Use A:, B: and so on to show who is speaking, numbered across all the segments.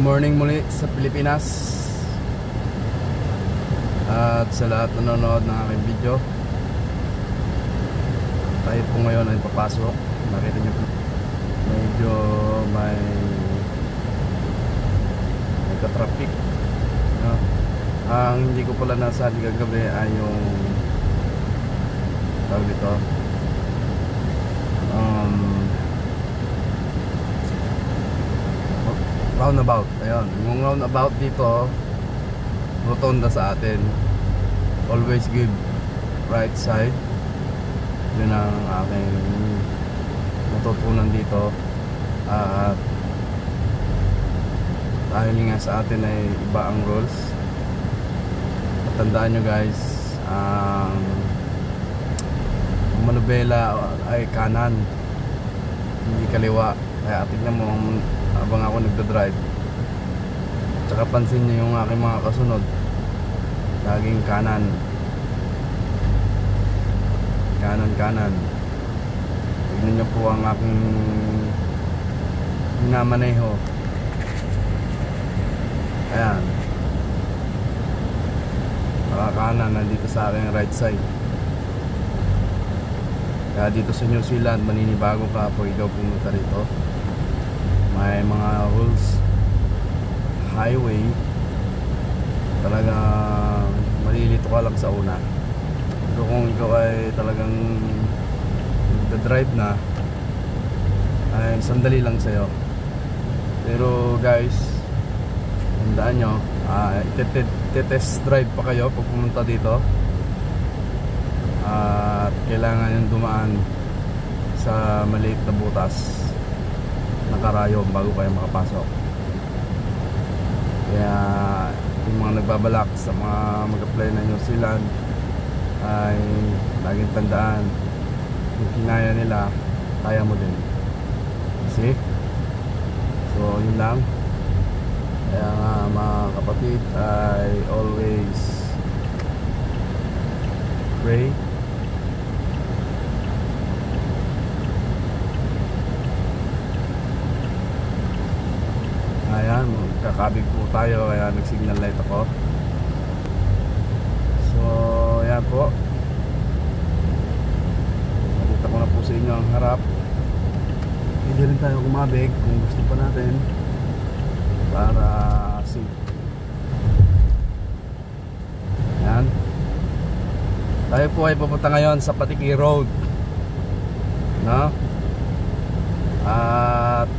A: morning muli sa Pilipinas at sa lahat na nanonood ng aking video. Tayo po ngayon ay papasok. Nakita niyo po medyo may nagka-traffic, no? Ang hindi ko pala nasabi kagabi ay yung tawag dito roundabout. Ayun, yung roundabout dito, rotonda sa atin. Always give right side. Yun ang aking natutunan dito. At dahil nga sa atin ay iba ang rules. At tandaan nyo guys, ang manubela ay kanan, hindi kaliwa. Kaya tignan mo habang ako nagdadrive. Tsaka pansin nyo yung aking mga kasunod, laging kanan. Kanan. Tignan nyo po ang aking minamaneho. Ayan, kanan nandito sa aking right side. Kaya dito sa New Zealand, maninibago ka po ikaw pumunta rito. May mga rules, highway, talaga malilito ka lang sa una. Pero kung ikaw ay talagang nagda-drive na, ay sandali lang sa'yo. Pero guys, tandaan nyo, test drive pa kayo pag pumunta dito. At kailangan yung dumaan sa maliit na butas na karayom bago kayo makapasok. Kaya yung mga nagbabalak sa mga mag-apply na New Zealand ay laging tandaan, kung kinaya nila, kaya mo din. See? So yun lang. Kaya nga mga kapatid, ay always pray. Ayan, kakabig po tayo, kaya nag-signal light ako. So, ayan po. Nakita ko na po sa inyo ang harap. Hindi rin tayo kumabig kung gusto pa natin para safe. Ayan. Tayo po ay pupunta ngayon sa Patiki Road, no? At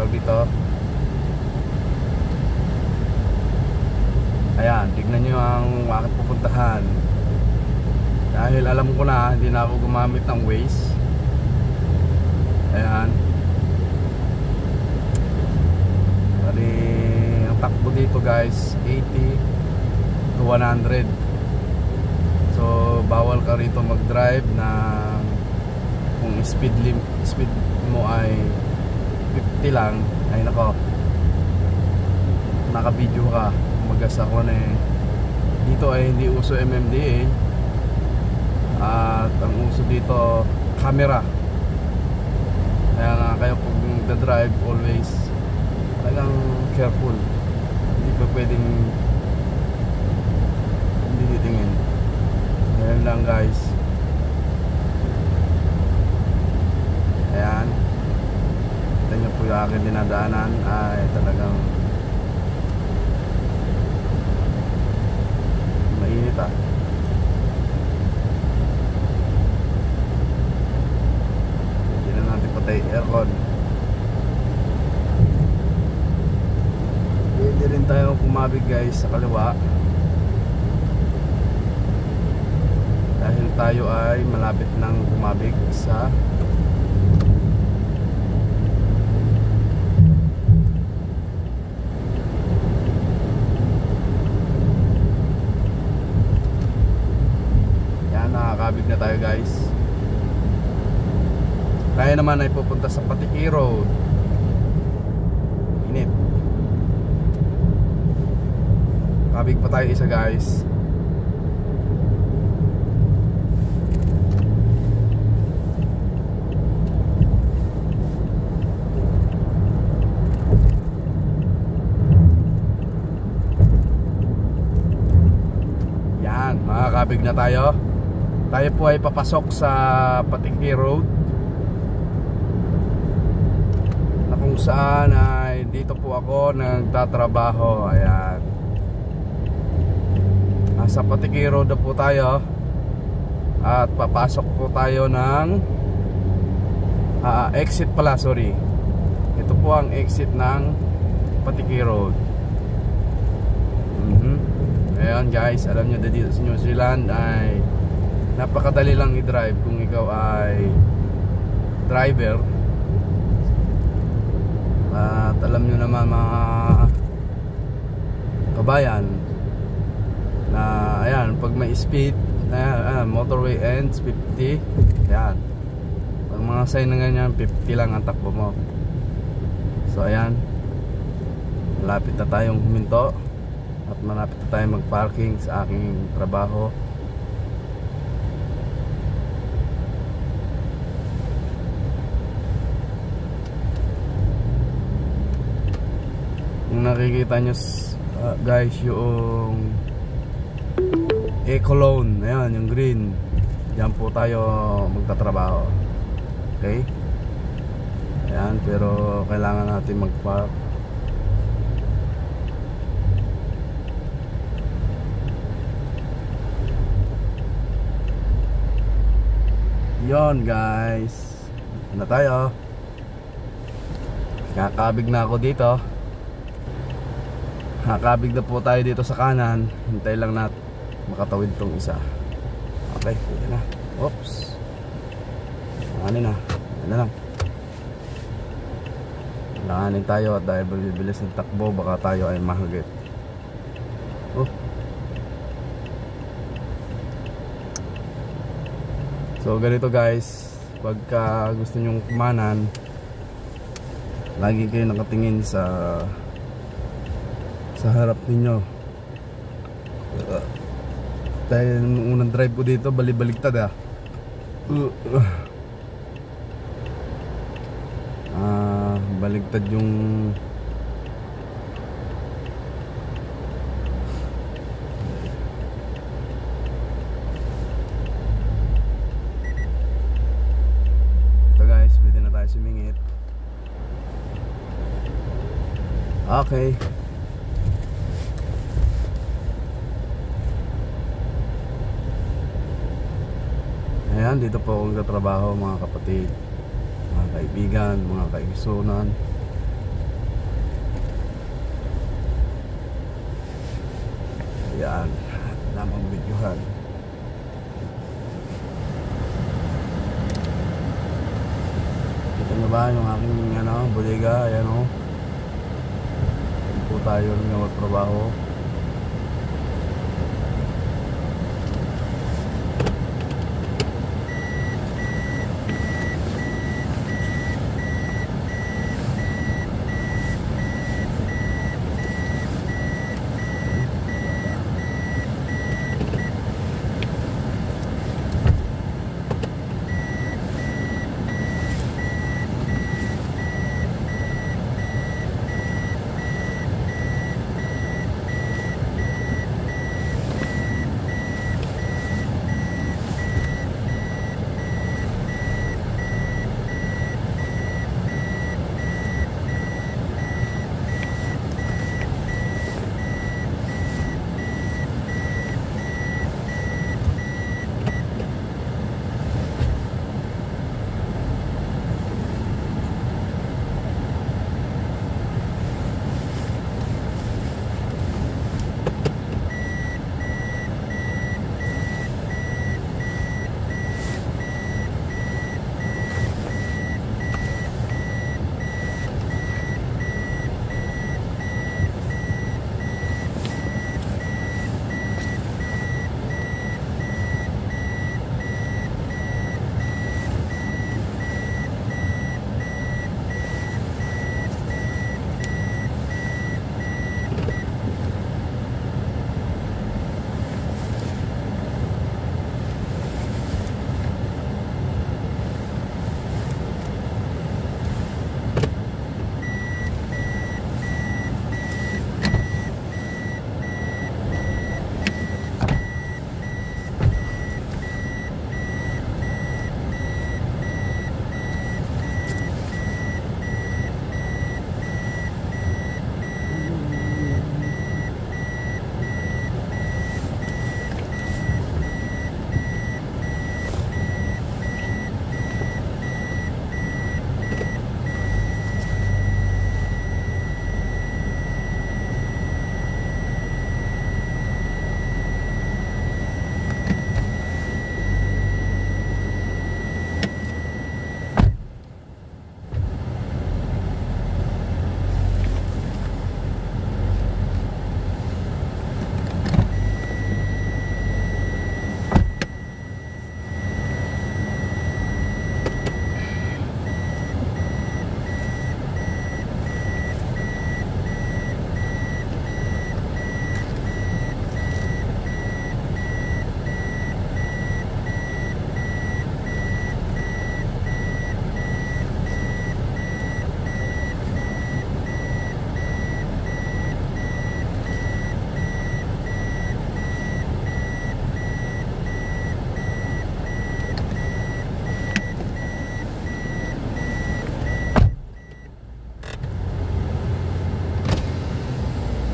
A: dito, ayan, tignan nyo ang aking pupuntahan. Dahil alam ko na, hindi na ako gumamit ng Waze. Ayan, bali ang takbo dito guys 80 to 100. So bawal ka rito mag-drive na kung speed mo ay 50 lang, ay nako, naka-video ka. Magas ako na dito ay hindi uso MMDA. At ang uso dito camera. Kaya nga kayo kung nagda-drive, always talagang careful. Hindi pa pwedeng hindi titingin. Ayan lang guys. Ayan, kita nyo po yung aking dinadaanan ay talagang mainit ah. Hindi na natin patay aircon. Hindi rin tayo kumabig guys sa kaliwa, dahil tayo ay malapit nang kumabig sa nakakabig na tayo guys. Tayo naman ay pupunta sa Patiki Road. Init. Kabig pa tayo isa guys. nakakabig na tayo. Tayo po ay papasok sa Patiki Road, na kung saan ay dito po ako nagtatrabaho. Ayan, nasa Patiki Road na po tayo. At papasok po tayo ng exit pala, sorry. Ito po ang exit ng Patiki Road. Ayan guys, alam nyo dito sa New Zealand ay napakadali lang i-drive kung ikaw ay driver. At alam nyo naman mga kabayan na ayan, pag may speed motorway ends 50, ayan, pag mga sign na ganyan 50 lang ang takbo mo. So ayan, malapit na tayong huminto at malapit na tayong mag-parking sa aking trabaho. Kung nakikita nyo guys, yung Ecolone, ayan, yung green, diyan po tayo magtatrabaho. Okay, ayan, pero kailangan natin mag-park. Yon guys, na tayo. Kakabig na ako dito. Kakabig na po tayo dito sa kanan. Hintay lang natin makatawid tong isa. Okay, pwede na. Oops, ano na, ano lang. Langanin tayo at dahil bibilis ng takbo baka tayo ay mahagip. So ganito guys, pagka gusto nyong kumanan, lagi kayo nakatingin sa harap ninyo. Dahil nung unang drive ko dito, balibaligtad baligtad yung sumingit. Okay. Ayan, dito po ako nagtatrabaho mga kapatid, mga kaibigan, mga kaigsunan. Ayan, namang videohan. Ano ba yung aking bodega? Ayan o, po tayo ng magtrabaho.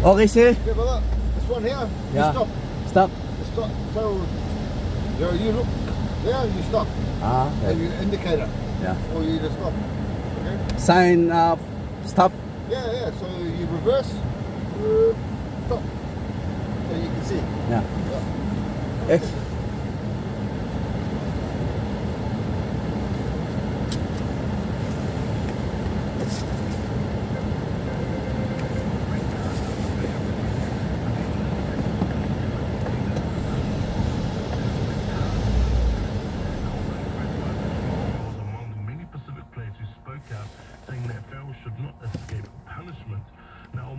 A: Okay, sir.
B: Yeah, but look, this one here, you
A: Yeah.
B: stop.
A: Stop.
B: You stop. So, you look there, you stop.
A: Ah,
B: And
A: okay.
B: you indicate it
A: Yeah.
B: for you to stop. Okay?
A: Sign up. Stop.
B: Yeah, yeah. So you reverse, stop. So you can see.
A: Yeah.
B: Yeah.
A: X.
C: was among the many Pacific players who spoke out, saying that Farrell should not escape punishment. Now,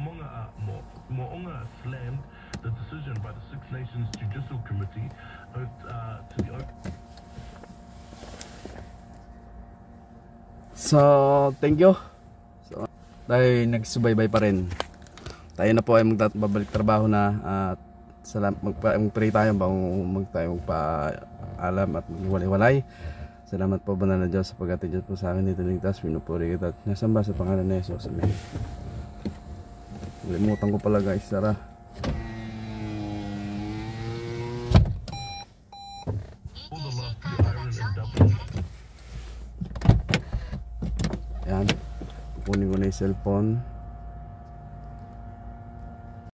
C: Mo'onga slammed the decision by the Six Nations Judicial Committee to the
A: So, thank you. So, tayo nagsubaybay pa rin. Tayo na po ay magbabalik trabaho na at mag-pray tayo bago magpa-alam at magwalay-walay. Salamat po banal na Diyos sapagkat Diyos po sa akin dito ligtas, pinupuri kita at nasamba sa pangalan ni Jesus. Amen. Limutan ko pala guys, Sarah.
C: all the loss to the Iron and Dublin.
A: Yan. Kukunin ko na yung cellphone.